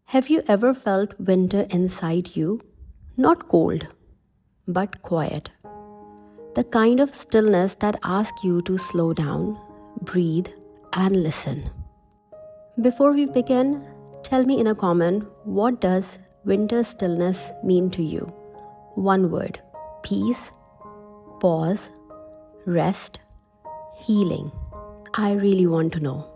Have you ever felt winter inside you? Not cold, but quiet. The kind of stillness that asks you to slow down, breathe, and listen. Before we begin, tell me in a comment, what does winter stillness mean to you? One word: peace, pause, rest, healing. I really want to know.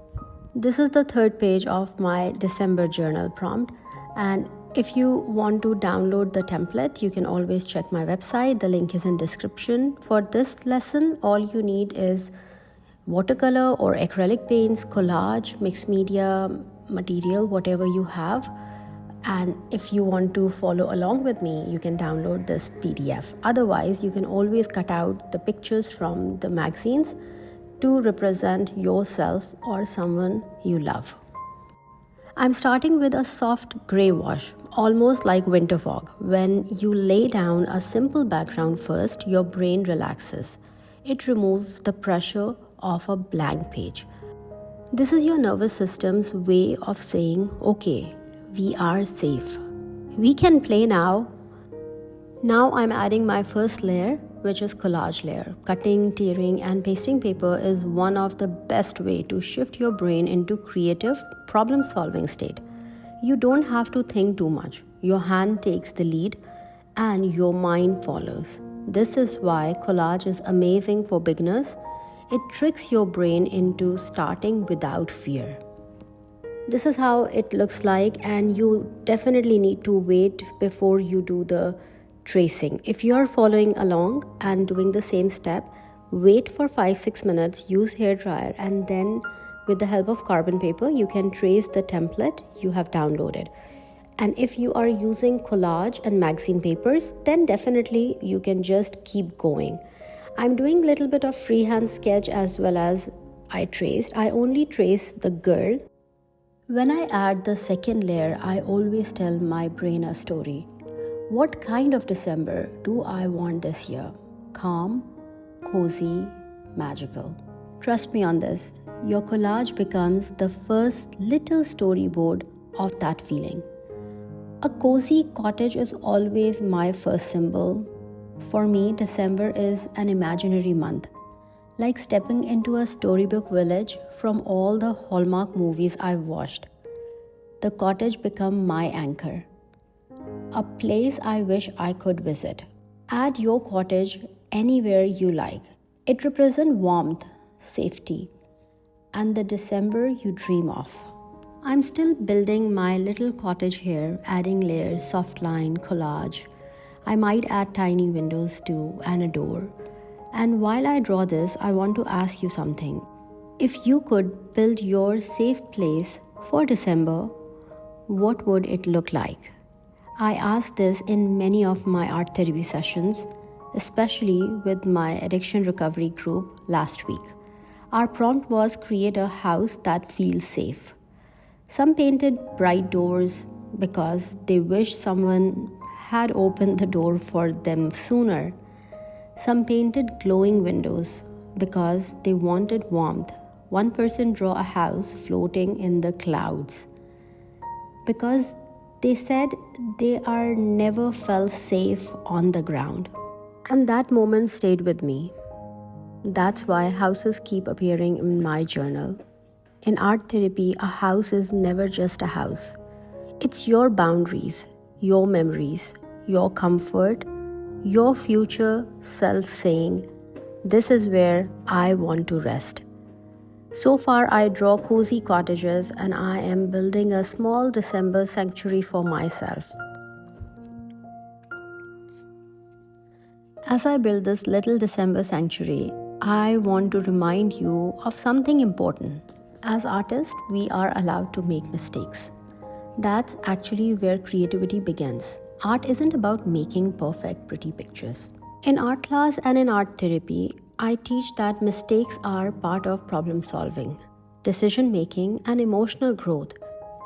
This is the third page of my December journal prompt, and if you want to download the template, you can always check my website. The link is in description. For this lesson, all you need is watercolor or acrylic paints, collage, mixed media material, whatever you have. And if you want to follow along with me, you can download this PDF. Otherwise, you can always cut out the pictures from the magazines to represent yourself or someone you love. I'm starting with a soft grey wash, almost like winter fog. When you lay down a simple background first, your brain relaxes. It removes the pressure of a blank page. This is your nervous system's way of saying, okay, we are safe. We can play now. Now I'm adding my first layer, which is collage layer. Cutting, tearing, and pasting paper is one of the best way to shift your brain into creative problem-solving state. You don't have to think too much. Your hand takes the lead and your mind follows. This is why collage is amazing for beginners. It tricks your brain into starting without fear. This is how it looks like, and you definitely need to wait before you do the tracing. If you are following along and doing the same step, wait for 5-6 minutes, use hair dryer, and then with the help of carbon paper, you can trace the template you have downloaded. And if you are using collage and magazine papers, then definitely you can just keep going. I'm doing a little bit of freehand sketch as well as I traced. I only trace the girl. When I add the second layer, I always tell my brain a story. What kind of December do I want this year? Calm, cozy, magical. Trust me on this. Your collage becomes the first little storyboard of that feeling. A cozy cottage is always my first symbol. For me, December is an imaginary month, like stepping into a storybook village from all the Hallmark movies I've watched. The cottage becomes my anchor. A place I wish I could visit. Add your cottage anywhere you like. It represents warmth, safety, and the December you dream of. I'm still building my little cottage here, adding layers, soft line, collage. I might add tiny windows too and a door. And while I draw this, I want to ask you something. If you could build your safe place for December, what would it look like? I asked this in many of my art therapy sessions, especially with my addiction recovery group last week. Our prompt was create a house that feels safe. Some painted bright doors because they wish someone had opened the door for them sooner. Some painted glowing windows because they wanted warmth. One person drew a house floating in the clouds because they said they are never felt safe on the ground. And that moment stayed with me. That's why houses keep appearing in my journal. In art therapy, a house is never just a house. It's your boundaries, your memories, your comfort, your future self saying, this is where I want to rest. So far, I draw cozy cottages and I am building a small December sanctuary for myself. As I build this little December sanctuary, I want to remind you of something important. As artists, we are allowed to make mistakes. That's actually where creativity begins. Art isn't about making perfect, pretty pictures. In art class and in art therapy, I teach that mistakes are part of problem solving, decision making, and emotional growth.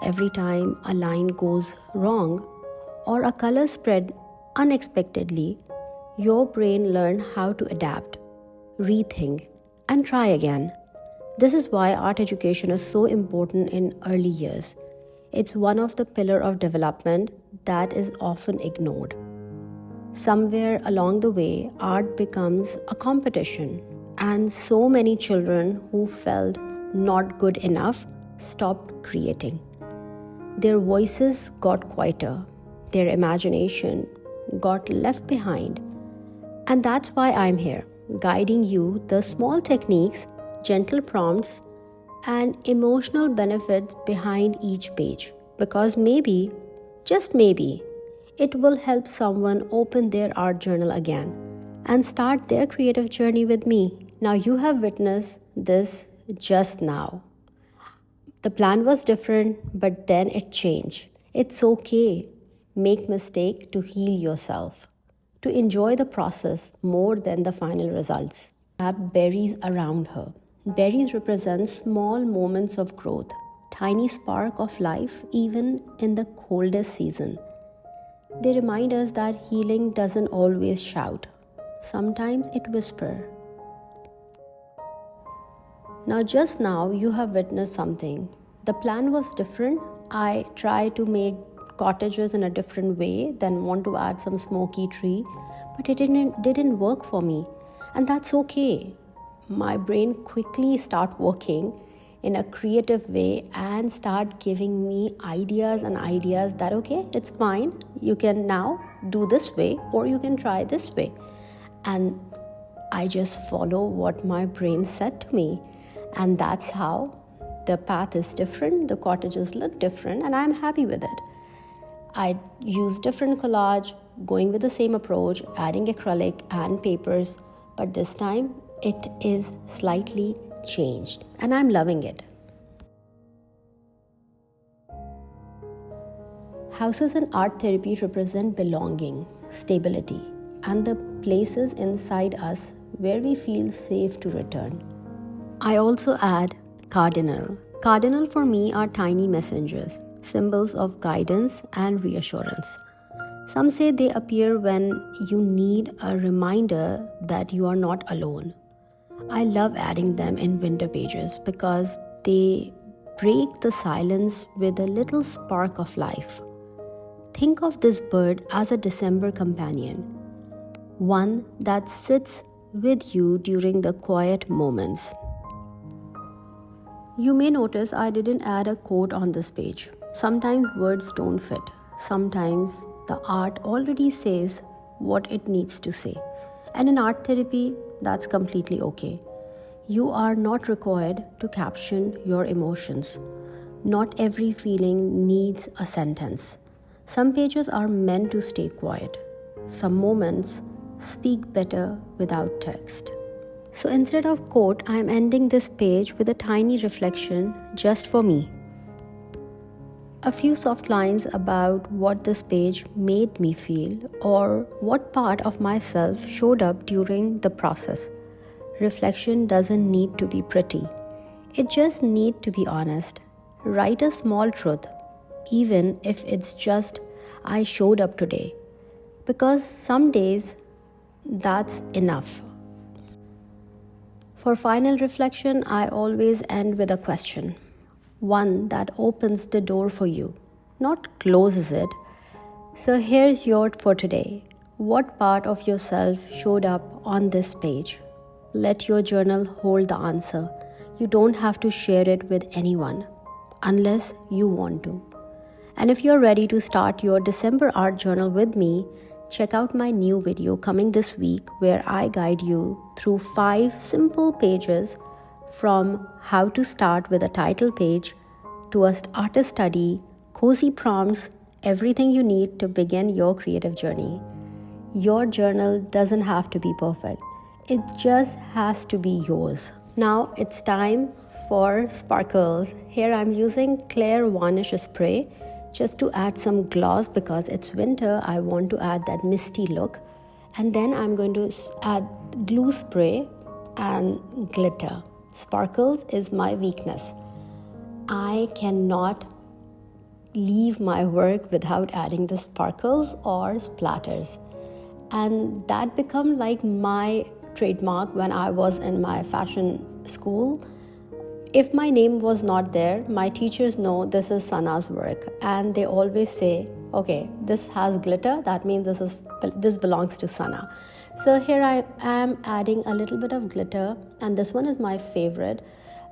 Every time a line goes wrong or a color spread unexpectedly, your brain learns how to adapt, rethink, and try again. This is why art education is so important in early years. It's one of the pillars of development that is often ignored. Somewhere along the way, art becomes a competition, and so many children who felt not good enough stopped creating. Their voices got quieter, their imagination got left behind. And that's why I'm here, guiding you the small techniques, gentle prompts, and emotional benefits behind each page. Because maybe, just maybe, it will help someone open their art journal again and start their creative journey with me. Now, you have witnessed this just now. The plan was different, but then it changed. It's okay. Make mistake to heal yourself, to enjoy the process more than the final results. Have berries around her. Berries represent small moments of growth, tiny spark of life even in the coldest season. They remind us that healing doesn't always shout. Sometimes it whispers. Now just now you have witnessed something. The plan was different. I tried to make cottages in a different way, then want to add some smoky tree, but it didn't work for me, and that's okay. My brain quickly start working in a creative way and start giving me ideas that okay, it's fine, you can now do this way or you can try this way. And I just follow what my brain said to me, and that's how the path is different, the cottages look different, and I'm happy with it. I use different collage, going with the same approach, adding acrylic and papers, but this time it is slightly changed and I'm loving it. Houses in art therapy represent belonging, stability, and the places inside us where we feel safe to return. I also add cardinal. Cardinal for me are tiny messengers, symbols of guidance and reassurance. Some say they appear when you need a reminder that you are not alone. I love adding them in winter pages because they break the silence with a little spark of life. Think of this bird as a December companion, one that sits with you during the quiet moments. You may notice I didn't add a quote on this page. Sometimes words don't fit. Sometimes the art already says what it needs to say. And in art therapy, that's completely okay. You are not required to caption your emotions. Not every feeling needs a sentence. Some pages are meant to stay quiet. Some moments speak better without text. So instead of quote, I am ending this page with a tiny reflection just for me. A few soft lines about what this page made me feel or what part of myself showed up during the process. Reflection doesn't need to be pretty. It just needs to be honest. Write a small truth, even if it's just, I showed up today. Because some days, that's enough. For final reflection, I always end with a question. One that opens the door for you, not closes it. So here's yours for today. What part of yourself showed up on this page? Let your journal hold the answer. You don't have to share it with anyone, unless you want to. And if you're ready to start your December art journal with me, check out my new video coming this week where I guide you through 5 simple pages from how to start with a title page to an artist study, cozy prompts, everything you need to begin your creative journey. Your journal doesn't have to be perfect. It just has to be yours. Now it's time for sparkles. Here I'm using clear varnish spray just to add some gloss because it's winter. I want to add that misty look. And then I'm going to add glue spray and glitter. Sparkles is my weakness. I cannot leave my work without adding the sparkles or splatters. And that became like my trademark when I was in my fashion school. If my name was not there, my teachers know this is Sana's work, and they always say, okay, this has glitter, that means this belongs to Sana. So here I am adding a little bit of glitter, and this one is my favorite.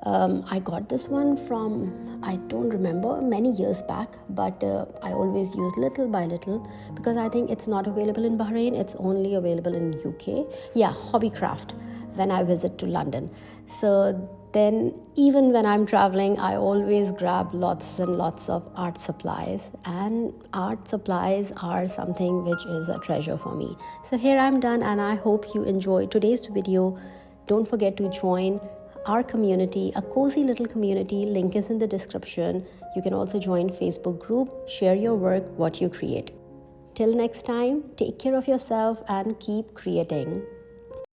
I got this one from, I don't remember, many years back, but I always use little by little because I think it's not available in Bahrain, it's only available in UK. Yeah, Hobbycraft, when I visit to London. So then even when I'm traveling, I always grab lots and lots of art supplies, and art supplies are something which is a treasure for me. So here I'm done, and I hope you enjoyed today's video. Don't forget to join our community, a cozy little community. Link is in the description. You can also join Facebook group, share your work, what you create. Till next time, take care of yourself and keep creating.